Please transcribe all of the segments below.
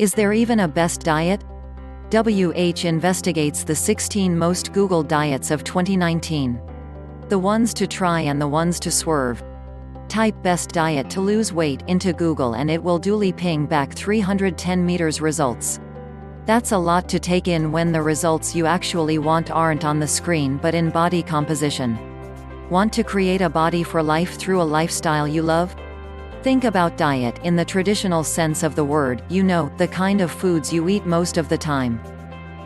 Is there even a best diet? WH investigates the 16 most Googled diets of 2019. The ones to try and the ones to swerve. Type best diet to lose weight into Google and it will duly ping back 310 meters results. That's a lot to take in when the results you actually want aren't on the screen but in body composition. Want to create a body for life through a lifestyle you love? Think about diet in the traditional sense of the word, the kind of foods you eat most of the time.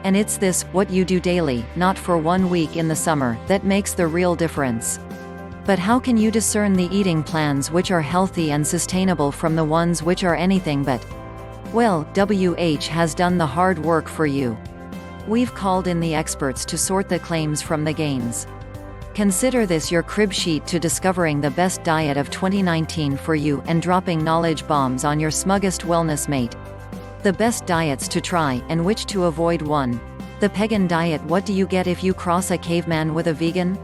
And it's this, what you do daily, not for 1 week in the summer, that makes the real difference. But how can you discern the eating plans which are healthy and sustainable from the ones which are anything but? Well, WH has done the hard work for you. We've called in the experts to sort the claims from the gains. Consider this your crib sheet to discovering the best diet of 2019 for you and dropping knowledge bombs on your smuggest wellness mate. The best diets to try, and which to avoid. 1. The Pagan Diet. What do you get if you cross a caveman with a vegan?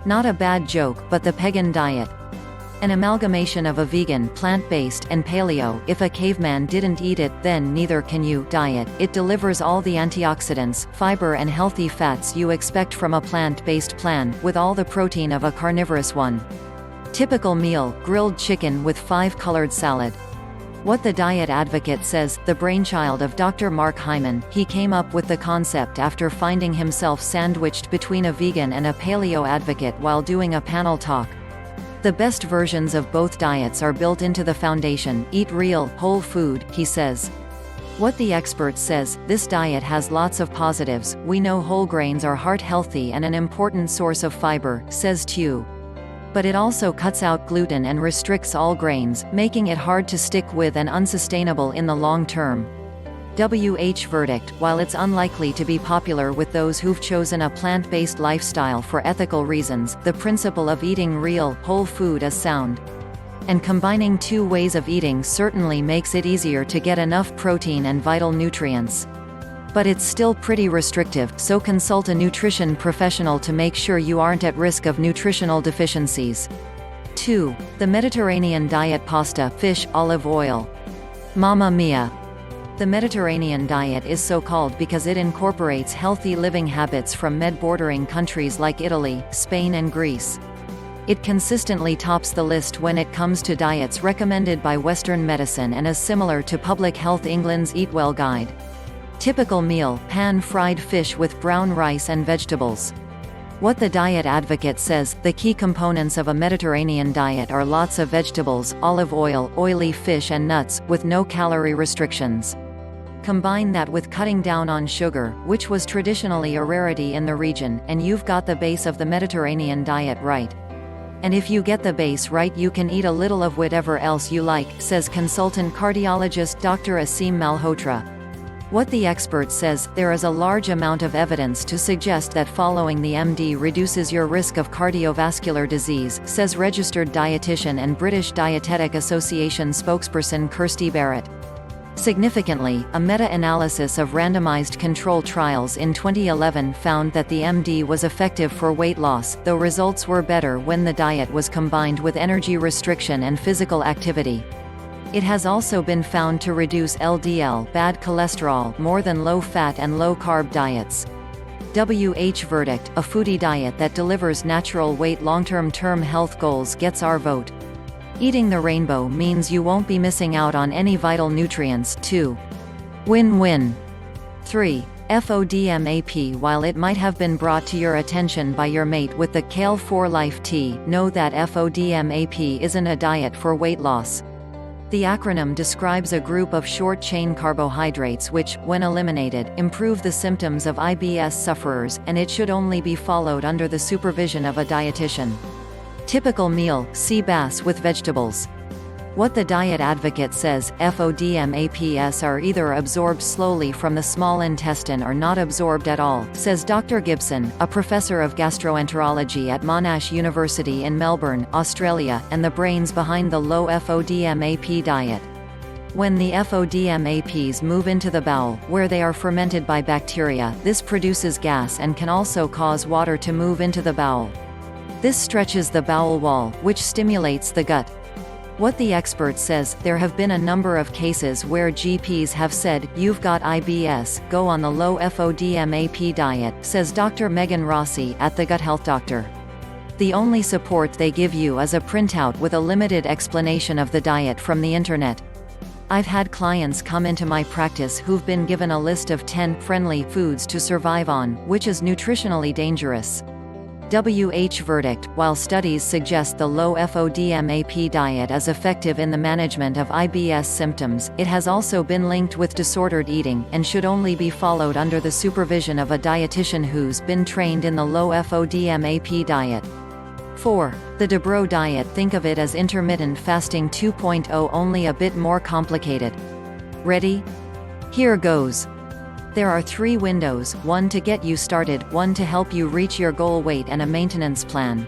Not a bad joke, but the Pagan Diet. An amalgamation of a vegan, plant-based, and paleo. If a caveman didn't eat it, then neither can you. Diet. It delivers all the antioxidants, fiber and healthy fats you expect from a plant-based plan, with all the protein of a carnivorous one. Typical meal, grilled chicken with 5-colored salad. What the Diet Advocate says, the brainchild of Dr. Mark Hyman, he came up with the concept after finding himself sandwiched between a vegan and a paleo advocate while doing a panel talk. The best versions of both diets are built into the foundation. Eat real, whole food, he says. What the expert says, this diet has lots of positives. We know whole grains are heart healthy and an important source of fiber, says Tew. But it also cuts out gluten and restricts all grains, making it hard to stick with and unsustainable in the long term. WH verdict, while it's unlikely to be popular with those who've chosen a plant-based lifestyle for ethical reasons, the principle of eating real, whole food is sound. And combining 2 ways of eating certainly makes it easier to get enough protein and vital nutrients. But it's still pretty restrictive, so consult a nutrition professional to make sure you aren't at risk of nutritional deficiencies. 2. The Mediterranean Diet. Pasta, fish, olive oil. Mamma mia! The Mediterranean diet is so called because it incorporates healthy living habits from Med-bordering countries like Italy, Spain and Greece. It consistently tops the list when it comes to diets recommended by Western medicine and is similar to Public Health England's Eat Well guide. Typical meal, pan-fried fish with brown rice and vegetables. What the Diet Advocate says, the key components of a Mediterranean diet are lots of vegetables, olive oil, oily fish and nuts, with no calorie restrictions. Combine that with cutting down on sugar, which was traditionally a rarity in the region, and you've got the base of the Mediterranean diet right. And if you get the base right, you can eat a little of whatever else you like, says consultant cardiologist Dr. Asim Malhotra. What the expert says, there is a large amount of evidence to suggest that following the MD reduces your risk of cardiovascular disease, says registered dietitian and British Dietetic Association spokesperson Kirsty Barrett. Significantly, a meta-analysis of randomized control trials in 2011 found that the MD was effective for weight loss, though results were better when the diet was combined with energy restriction and physical activity. It has also been found to reduce LDL, bad cholesterol, more than low-fat and low-carb diets. WH verdict, a foodie diet that delivers natural weight long-term health goals gets our vote. Eating the rainbow means you won't be missing out on any vital nutrients. 2. Win-win. 3. FODMAP. While it might have been brought to your attention by your mate with the Kale for Life tea, know that FODMAP isn't a diet for weight loss. The acronym describes a group of short-chain carbohydrates which, when eliminated, improve the symptoms of IBS sufferers, and it should only be followed under the supervision of a dietitian. Typical meal, sea bass with vegetables. What the Diet Advocate says, FODMAPs are either absorbed slowly from the small intestine or not absorbed at all, says Dr. Gibson, a professor of gastroenterology at Monash University in Melbourne, Australia, and the brains behind the low FODMAP diet. When the FODMAPs move into the bowel, where they are fermented by bacteria, this produces gas and can also cause water to move into the bowel. This stretches the bowel wall, which stimulates the gut. What the expert says, there have been a number of cases where GPs have said, "You've got IBS, go on the low FODMAP diet," says Dr. Megan Rossi at the Gut Health Doctor. The only support they give you is a printout with a limited explanation of the diet from the internet. I've had clients come into my practice who've been given a list of 10 friendly foods to survive on, which is nutritionally dangerous. WH verdict: while studies suggest the low FODMAP diet is effective in the management of IBS symptoms, it has also been linked with disordered eating, and should only be followed under the supervision of a dietitian who's been trained in the low FODMAP diet. 4. The Dubrow diet. Think of it as intermittent fasting 2.0, only a bit more complicated. Ready? Here goes. There are 3 windows, one to get you started, one to help you reach your goal weight, and a maintenance plan.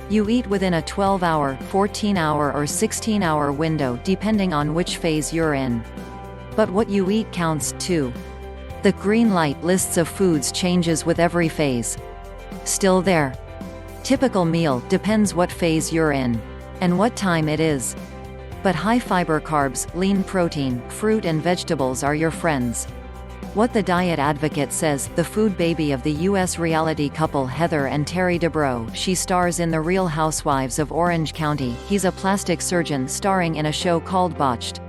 You eat within a 12-hour, 14-hour or 16-hour window depending on which phase you're in. But what you eat counts, too. The green light lists of foods changes with every phase. Still there? Typical meal depends what phase you're in and what time it is. But high fiber carbs, lean protein, fruit and vegetables are your friends. What the Diet Advocate says, the food baby of the U.S. reality couple Heather and Terry Dubrow. She stars in The Real Housewives of Orange County. He's a plastic surgeon starring in a show called Botched.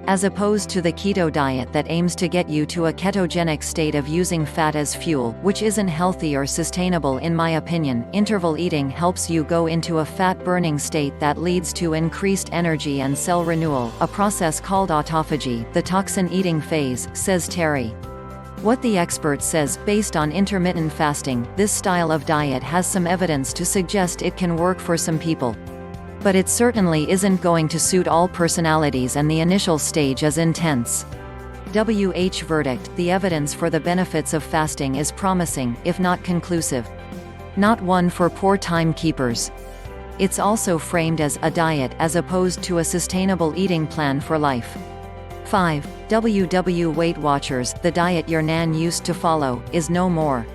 As opposed to the keto diet that aims to get you to a ketogenic state of using fat as fuel, which isn't healthy or sustainable in my opinion, interval eating helps you go into a fat-burning state that leads to increased energy and cell renewal, a process called autophagy, the toxin-eating phase, says Terry. What the expert says, based on intermittent fasting, this style of diet has some evidence to suggest it can work for some people. But it certainly isn't going to suit all personalities, and the initial stage is intense. WH verdict: the evidence for the benefits of fasting is promising, if not conclusive. Not one for poor timekeepers. It's also framed as a diet as opposed to a sustainable eating plan for life. 5. WW Weight Watchers: the diet your nan used to follow, is no more.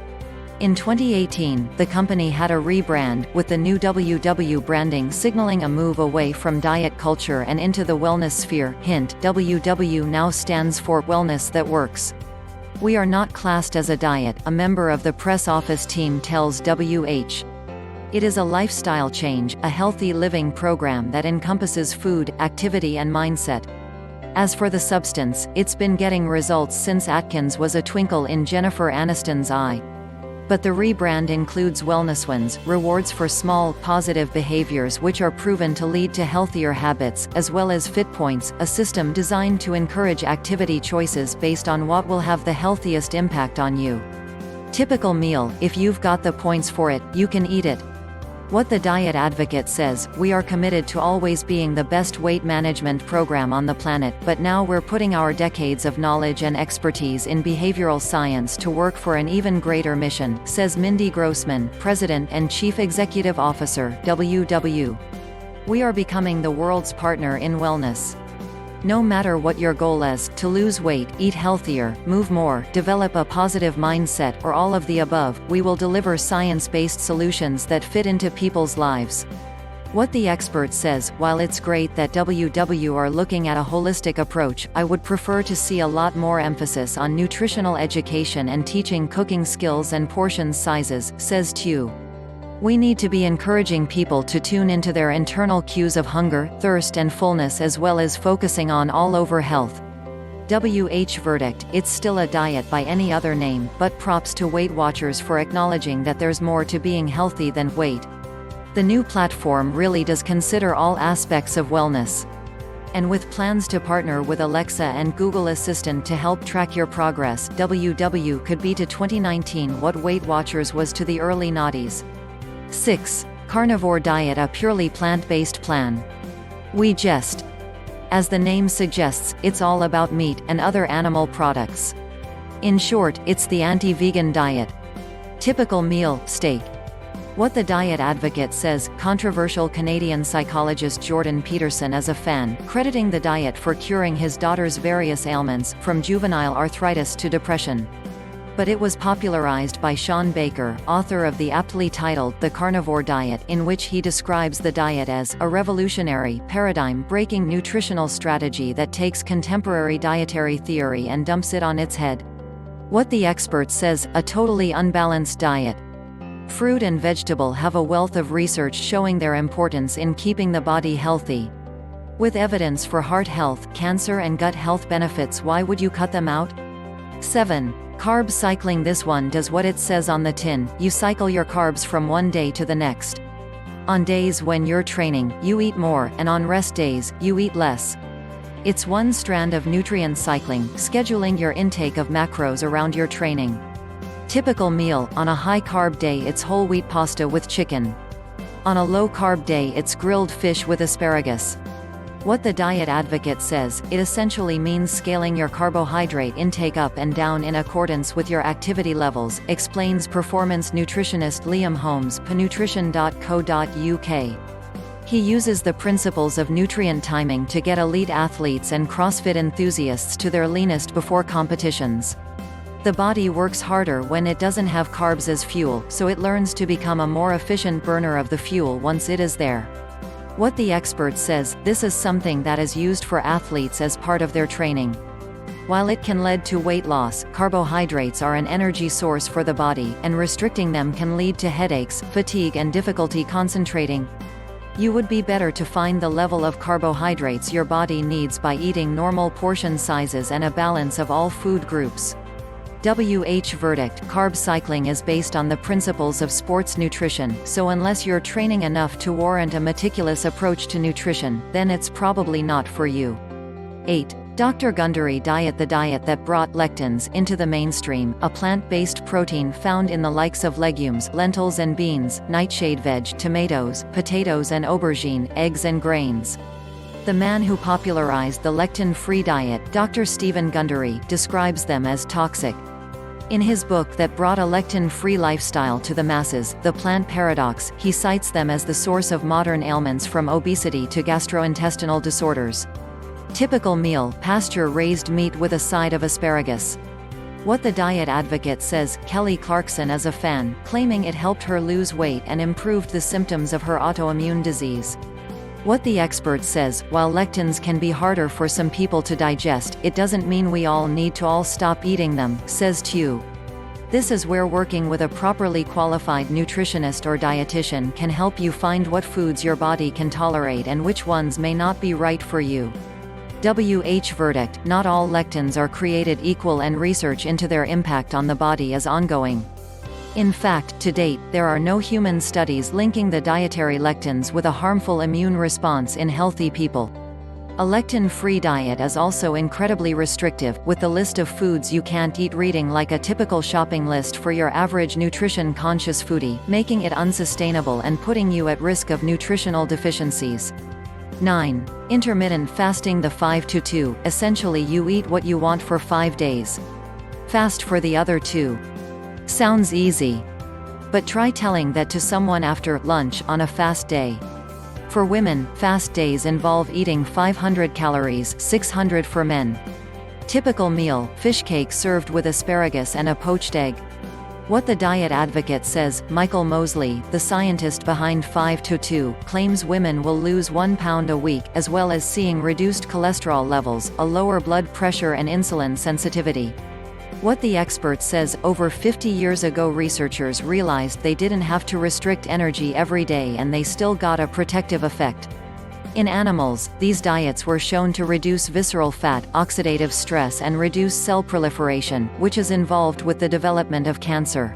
In 2018, the company had a rebrand, with the new WW branding signaling a move away from diet culture and into the wellness sphere. Hint: WW now stands for Wellness That Works. We are not classed as a diet, a member of the press office team tells WH. It is a lifestyle change, a healthy living program that encompasses food, activity and mindset. As for the substance, it's been getting results since Atkins was a twinkle in Jennifer Aniston's eye. But the rebrand includes wellness wins, rewards for small, positive behaviors which are proven to lead to healthier habits, as well as fit points, a system designed to encourage activity choices based on what will have the healthiest impact on you. Typical meal: if you've got the points for it, you can eat it. What the Diet Advocate says, we are committed to always being the best weight management program on the planet, but now we're putting our decades of knowledge and expertise in behavioral science to work for an even greater mission, says Mindy Grossman, President and Chief Executive Officer, WW. We are becoming the world's partner in wellness. No matter what your goal is, to lose weight, eat healthier, move more, develop a positive mindset, or all of the above, we will deliver science-based solutions that fit into people's lives. What the expert says, while it's great that WW are looking at a holistic approach, I would prefer to see a lot more emphasis on nutritional education and teaching cooking skills and portion sizes, says Tu. We need to be encouraging people to tune into their internal cues of hunger, thirst and fullness, as well as focusing on all-over health. WH verdict: it's still a diet by any other name, but props to Weight Watchers for acknowledging that there's more to being healthy than weight. The new platform really does consider all aspects of wellness. And with plans to partner with Alexa and Google Assistant to help track your progress, WW could be to 2019 what Weight Watchers was to the early noughties. 6. Carnivore diet: a purely plant-based plan. We jest. As the name suggests, it's all about meat and other animal products. In short, it's the anti-vegan diet. Typical meal: steak. What the Diet Advocate says, controversial Canadian psychologist Jordan Peterson is a fan, crediting the diet for curing his daughter's various ailments, from juvenile arthritis to depression. But it was popularized by Sean Baker, author of the aptly titled The Carnivore Diet, in which he describes the diet as a revolutionary, paradigm-breaking nutritional strategy that takes contemporary dietary theory and dumps it on its head. What the expert says, a totally unbalanced diet. Fruit and vegetable have a wealth of research showing their importance in keeping the body healthy. With evidence for heart health, cancer and gut health benefits, why would you cut them out? 7. Carb cycling. This one does what it says on the tin. You cycle your carbs from one day to the next. On days when you're training, you eat more, and on rest days, you eat less. It's one strand of nutrient cycling, scheduling your intake of macros around your training. Typical meal: on a high-carb day it's whole wheat pasta with chicken. On a low-carb day it's grilled fish with asparagus. What the diet advocate says, it essentially means scaling your carbohydrate intake up and down in accordance with your activity levels, explains performance nutritionist Liam Holmes, pnutrition.co.uk. He uses the principles of nutrient timing to get elite athletes and CrossFit enthusiasts to their leanest before competitions. The body works harder when it doesn't have carbs as fuel, so it learns to become a more efficient burner of the fuel once it is there. What the expert says, this is something that is used for athletes as part of their training. While it can lead to weight loss, carbohydrates are an energy source for the body, and restricting them can lead to headaches, fatigue and difficulty concentrating. You would be better to find the level of carbohydrates your body needs by eating normal portion sizes and a balance of all food groups. Verdict: carb cycling is based on the principles of sports nutrition, so unless you're training enough to warrant a meticulous approach to nutrition, then it's probably not for you. 8. Dr. Gundry diet. The diet that brought lectins into the mainstream, a plant-based protein found in the likes of legumes, lentils and beans, nightshade veg, tomatoes, potatoes and aubergine, eggs and grains. The man who popularized the lectin-free diet, Dr. Stephen Gundry, describes them as toxic. In his book that brought a lectin-free lifestyle to the masses, The Plant Paradox, he cites them as the source of modern ailments from obesity to gastrointestinal disorders. Typical meal: pasture-raised meat with a side of asparagus. What the diet advocate says, Kelly Clarkson is a fan, claiming it helped her lose weight and improved the symptoms of her autoimmune disease. What the expert says, while lectins can be harder for some people to digest, it doesn't mean we all need to all stop eating them, says Tu. This is where working with a properly qualified nutritionist or dietitian can help you find what foods your body can tolerate and which ones may not be right for you. Verdict: not all lectins are created equal and research into their impact on the body is ongoing. In fact, to date, there are no human studies linking the dietary lectins with a harmful immune response in healthy people. A lectin-free diet is also incredibly restrictive, with the list of foods you can't eat reading like a typical shopping list for your average nutrition-conscious foodie, making it unsustainable and putting you at risk of nutritional deficiencies. 9. Intermittent fasting. The 5-2. Essentially you eat what you want for 5 days. Fast for the other 2. Sounds easy. But try telling that to someone after lunch on a fast day. For women, fast days involve eating 500 calories, 600 for men. Typical meal: fish cake served with asparagus and a poached egg. What the diet advocate says, Michael Mosley, the scientist behind 5-2, claims women will lose 1 pound a week, as well as seeing reduced cholesterol levels, a lower blood pressure and insulin sensitivity. What the expert says, over 50 years ago researchers realized they didn't have to restrict energy every day and they still got a protective effect. In animals, these diets were shown to reduce visceral fat, oxidative stress and reduce cell proliferation, which is involved with the development of cancer.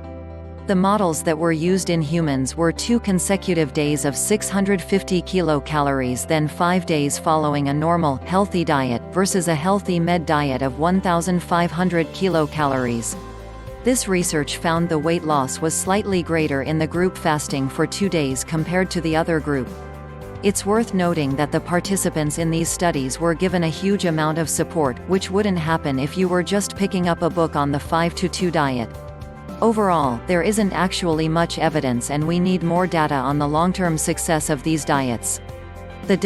The models that were used in humans were 2 consecutive days of 650 kilocalories, then 5 days following a normal, healthy diet, versus a healthy med diet of 1,500 kilocalories. This research found the weight loss was slightly greater in the group fasting for 2 days compared to the other group. It's worth noting that the participants in these studies were given a huge amount of support, which wouldn't happen if you were just picking up a book on the 5-2 diet. Overall, there isn't actually much evidence and we need more data on the long-term success of these diets. The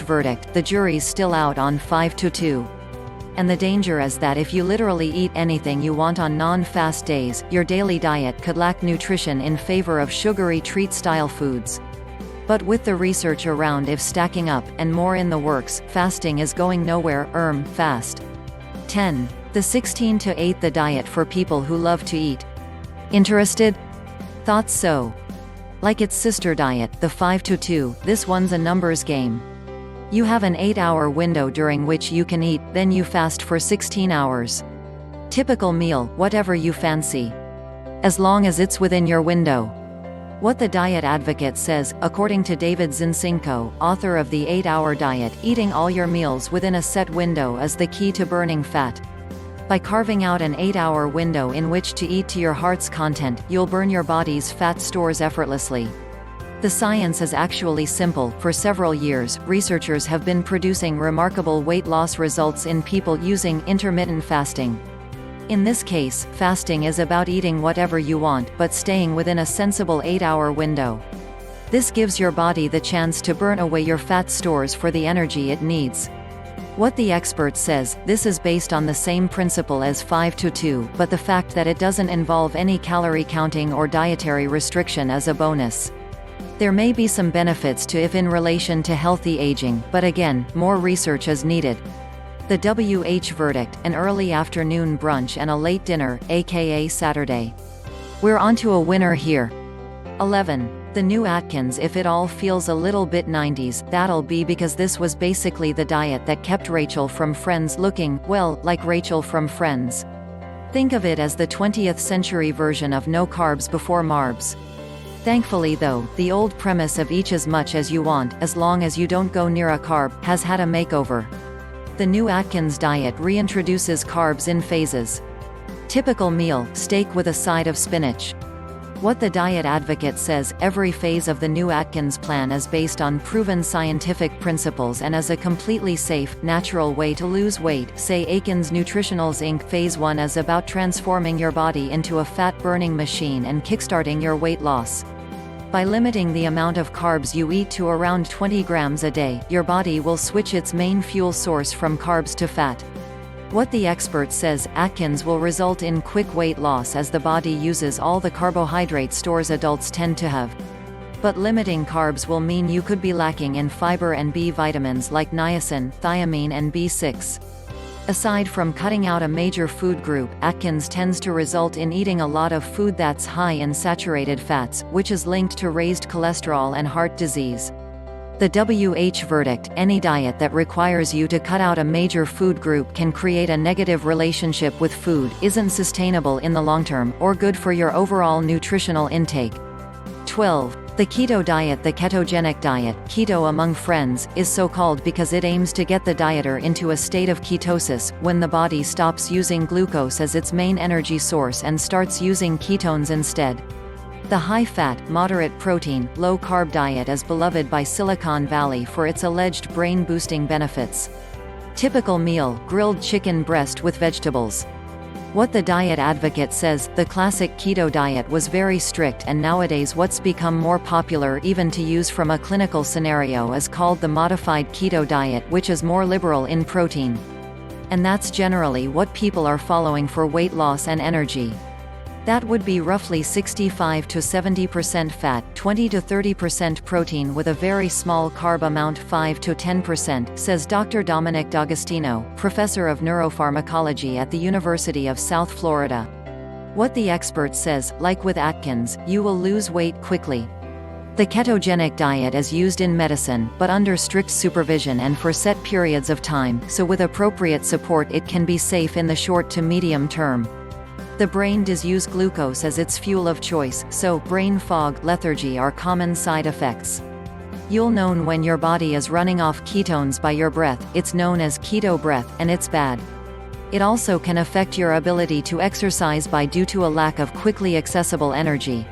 verdict: the jury's still out on 5-2. And the danger is that if you literally eat anything you want on non-fast days, your daily diet could lack nutrition in favor of sugary treat-style foods. But with the research around if stacking up, and more in the works, fasting is going nowhere. Fast. 10. The 16 to 8 The diet for people who love to eat. Interested? Thought so. Like its sister diet, the 5 to 2, this one's a numbers game. You have an 8-hour window during which you can eat, then you fast for 16 hours. Typical meal, whatever you fancy. As long as it's within your window. What the Diet Advocate says, according to David Zincinko, author of The 8-Hour Diet, eating all your meals within a set window is the key to burning fat. By carving out an 8-hour window in which to eat to your heart's content, you'll burn your body's fat stores effortlessly. The science is actually simple. For several years, researchers have been producing remarkable weight loss results in people using intermittent fasting. In this case, fasting is about eating whatever you want, but staying within a sensible 8-hour window. This gives your body the chance to burn away your fat stores for the energy it needs. What the expert says, this is based on the same principle as 5 to 2, but the fact that it doesn't involve any calorie counting or dietary restriction is a bonus. There may be some benefits to it in relation to healthy aging, but again, more research is needed. The WH verdict, an early afternoon brunch and a late dinner, aka Saturday. We're onto a winner here. 11. The new Atkins. If it all feels a little bit 90s, that'll be because this was basically the diet that kept Rachel from Friends looking, well, like Rachel from Friends. Think of it as the 20th century version of no carbs before marbs. Thankfully though, the old premise of eat as much as you want, as long as you don't go near a carb, has had a makeover. The new Atkins diet reintroduces carbs in phases. Typical meal, steak with a side of spinach. What the Diet Advocate says, every phase of the new Atkins plan is based on proven scientific principles and is a completely safe, natural way to lose weight. Say Atkins Nutritionals Inc. Phase 1 is about transforming your body into a fat-burning machine and kickstarting your weight loss. By limiting the amount of carbs you eat to around 20 grams a day, your body will switch its main fuel source from carbs to fat. What the expert says, Atkins will result in quick weight loss as the body uses all the carbohydrate stores adults tend to have. But limiting carbs will mean you could be lacking in fiber and B vitamins like niacin, thiamine and B6. Aside from cutting out a major food group, Atkins tends to result in eating a lot of food that's high in saturated fats, which is linked to raised cholesterol and heart disease. The WH verdict, any diet that requires you to cut out a major food group can create a negative relationship with food, isn't sustainable in the long term, or good for your overall nutritional intake. 12. The keto diet. The ketogenic diet, keto among friends, is so called because it aims to get the dieter into a state of ketosis, when the body stops using glucose as its main energy source and starts using ketones instead. The high-fat, moderate-protein, low-carb diet is beloved by Silicon Valley for its alleged brain-boosting benefits. Typical meal, grilled chicken breast with vegetables. What the Diet Advocate says, the classic keto diet was very strict, and nowadays what's become more popular even to use from a clinical scenario is called the modified keto diet, which is more liberal in protein. And that's generally what people are following for weight loss and energy. That would be roughly 65 to 70% fat, 20 to 30% protein with a very small carb amount 5 to 10%, says Dr. Dominic D'Agostino, professor of neuropharmacology at the University of South Florida. What the expert says, like with Atkins, you will lose weight quickly. The ketogenic diet is used in medicine, but under strict supervision and for set periods of time, so with appropriate support it can be safe in the short to medium term. The brain does use glucose as its fuel of choice, so brain fog, lethargy are common side effects. You'll know when your body is running off ketones by your breath, it's known as keto breath, and it's bad. It also can affect your ability to exercise due to a lack of quickly accessible energy.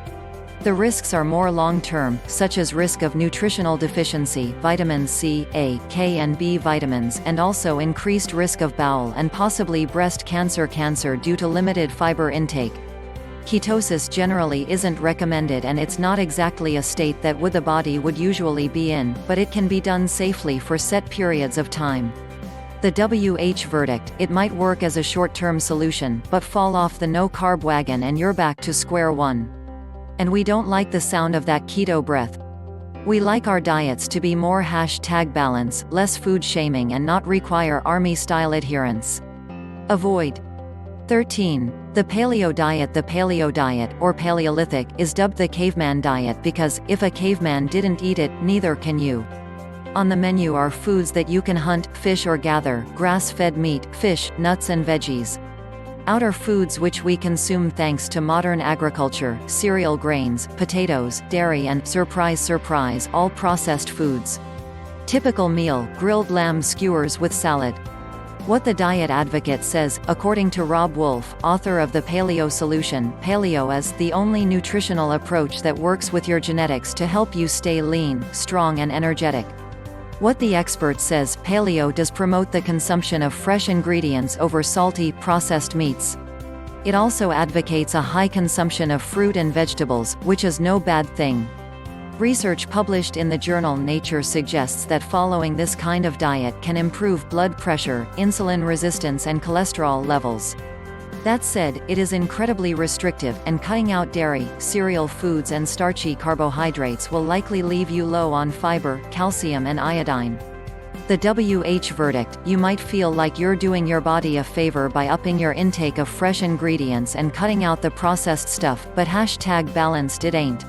The risks are more long-term, such as risk of nutritional deficiency, vitamins C, A, K and B vitamins, and also increased risk of bowel and possibly breast cancer due to limited fiber intake. Ketosis generally isn't recommended, and it's not exactly a state that the body would usually be in, but it can be done safely for set periods of time. The WH verdict: it might work as a short-term solution, but fall off the no-carb wagon and you're back to square one. And we don't like the sound of that keto breath. We like our diets to be more #balance, less food shaming, and not require army-style adherence. Avoid. 13. The paleo diet. The paleo diet, or Paleolithic, is dubbed the caveman diet because, if a caveman didn't eat it, neither can you. On the menu are foods that you can hunt, fish or gather, grass-fed meat, fish, nuts and veggies. Out are foods which we consume thanks to modern agriculture, cereal grains, potatoes, dairy and, surprise surprise, all processed foods. Typical meal: grilled lamb skewers with salad. What the Diet Advocate says: according to Rob Wolf, author of The Paleo Solution, paleo is the only nutritional approach that works with your genetics to help you stay lean, strong and energetic. What the expert says: paleo does promote the consumption of fresh ingredients over salty, processed meats. It also advocates a high consumption of fruit and vegetables, which is no bad thing. Research published in the journal Nature suggests that following this kind of diet can improve blood pressure, insulin resistance and cholesterol levels. That said, it is incredibly restrictive, and cutting out dairy, cereal foods and starchy carbohydrates will likely leave you low on fiber, calcium and iodine. The WH verdict: you might feel like you're doing your body a favor by upping your intake of fresh ingredients and cutting out the processed stuff, but #balanced it ain't.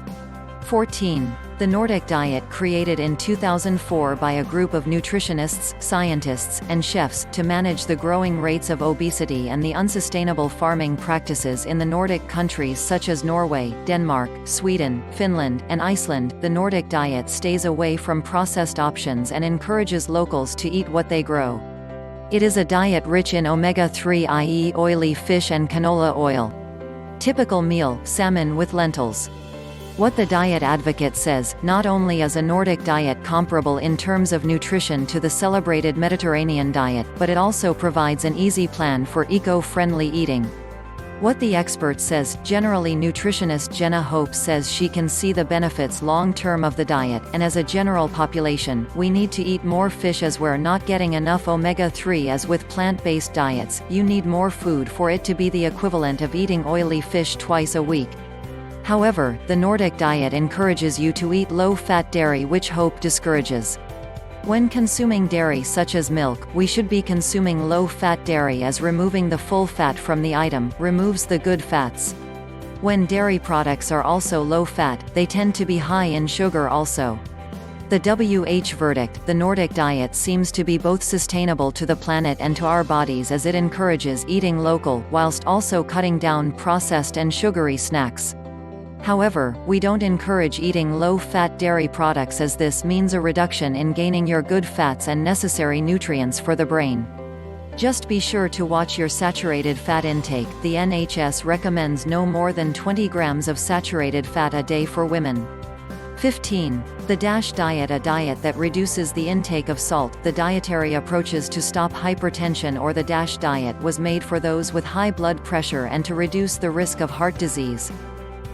14. The Nordic diet, created in 2004 by a group of nutritionists, scientists, and chefs, to manage the growing rates of obesity and the unsustainable farming practices in the Nordic countries such as Norway, Denmark, Sweden, Finland, and Iceland. The Nordic diet stays away from processed options and encourages locals to eat what they grow. It is a diet rich in omega-3, i.e. oily fish and canola oil. Typical meal: salmon with lentils. What the Diet Advocate says: not only is a Nordic diet comparable in terms of nutrition to the celebrated Mediterranean diet, but it also provides an easy plan for eco-friendly eating. What the expert says: generally nutritionist Jenna Hope says she can see the benefits long-term of the diet, and as a general population, we need to eat more fish as we're not getting enough omega-3. As with plant-based diets, you need more food for it to be the equivalent of eating oily fish twice a week. However, the Nordic diet encourages you to eat low-fat dairy, which Hope discourages. When consuming dairy such as milk, we should be consuming low-fat dairy, as removing the full fat from the item removes the good fats. When dairy products are also low-fat, they tend to be high in sugar also. The WH verdict: the Nordic diet seems to be both sustainable to the planet and to our bodies, as it encourages eating local, whilst also cutting down processed and sugary snacks. However, we don't encourage eating low-fat dairy products, as this means a reduction in gaining your good fats and necessary nutrients for the brain. Just be sure to watch your saturated fat intake. The NHS recommends no more than 20 grams of saturated fat a day for women. 15. The DASH diet, a diet that reduces the intake of salt. The dietary approaches to stop hypertension, or the DASH diet, was made for those with high blood pressure and to reduce the risk of heart disease.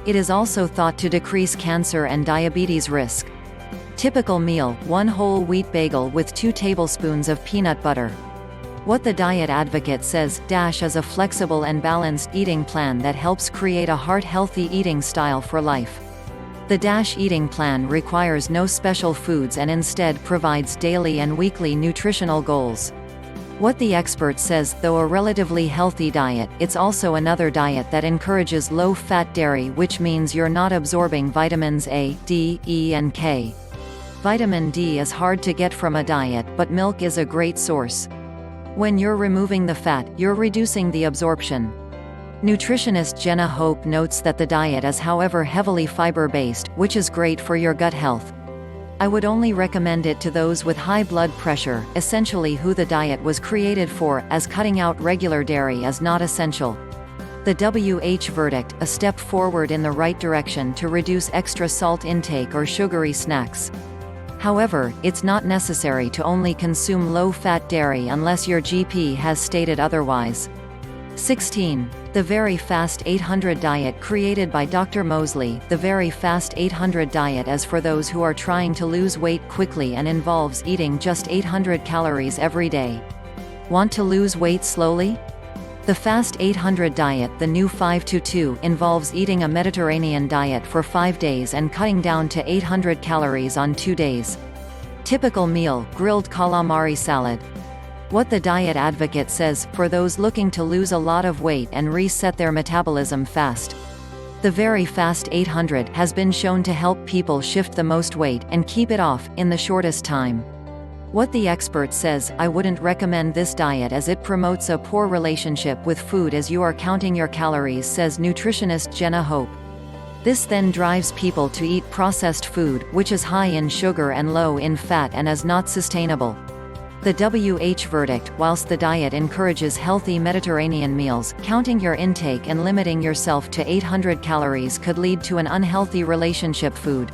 It is also thought to decrease cancer and diabetes risk. Typical meal: 1 whole wheat bagel with 2 tablespoons of peanut butter. What the Diet Advocate says: DASH is a flexible and balanced eating plan that helps create a heart-healthy eating style for life. The DASH eating plan requires no special foods and instead provides daily and weekly nutritional goals. What the expert says: though a relatively healthy diet, it's also another diet that encourages low-fat dairy, which means you're not absorbing vitamins A, D, E and K. Vitamin D is hard to get from a diet, but milk is a great source. When you're removing the fat, you're reducing the absorption. Nutritionist Jenna Hope notes that the diet is, however, heavily fiber-based, which is great for your gut health. I would only recommend it to those with high blood pressure, essentially who the diet was created for, as cutting out regular dairy is not essential. The WH verdict: a step forward in the right direction to reduce extra salt intake or sugary snacks. However, it's not necessary to only consume low-fat dairy unless your GP has stated otherwise. 16. The Very Fast 800 diet, created by Dr. Mosley. The Very Fast 800 diet is for those who are trying to lose weight quickly and involves eating just 800 calories every day. Want to lose weight slowly? The Fast 800 diet, the new 5-2, involves eating a Mediterranean diet for 5 days and cutting down to 800 calories on 2 days. Typical meal: grilled calamari salad. What the diet advocate says, for those looking to lose a lot of weight and reset their metabolism fast. The very Fast 800 has been shown to help people shift the most weight and keep it off in the shortest time. What the expert says: I wouldn't recommend this diet as it promotes a poor relationship with food as you are counting your calories, says nutritionist Jenna Hope. This then drives people to eat processed food, which is high in sugar and low in fat and is not sustainable. The WH verdict: whilst the diet encourages healthy Mediterranean meals, counting your intake and limiting yourself to 800 calories could lead to an unhealthy relationship food.